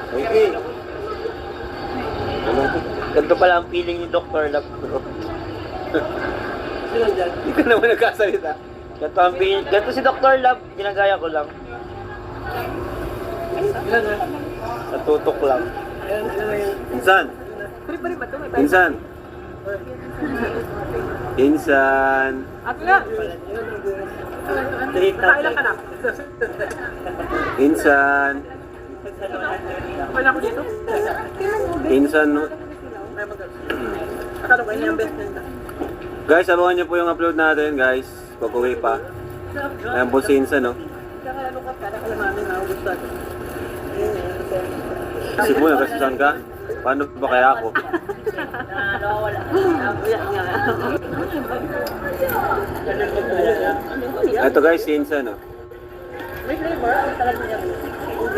Okay. Ganito pala ang feeling ni Dr. Love, bro. Hindi ka naman nagkasalita. Ganito ang feeling. Ganito si Dr. Love, ginagaya ko lang. Natutok lang. Insan! Insan! Insan! Ako nga. Kailan ka na? Insan! Wala ko dito. Insan, no? Akala ko yun yung best friend ka. Guys, abangan niyo po yung upload natin, guys. Pag-uwi pa. Ayan po si Insan, no? Kaya ano ka, kala namin na gusto natin. Kasi po, nagkasusan ka? Paano ba kaya ako? Ito guys, si Insan, no? May flavor, ang talaga niya.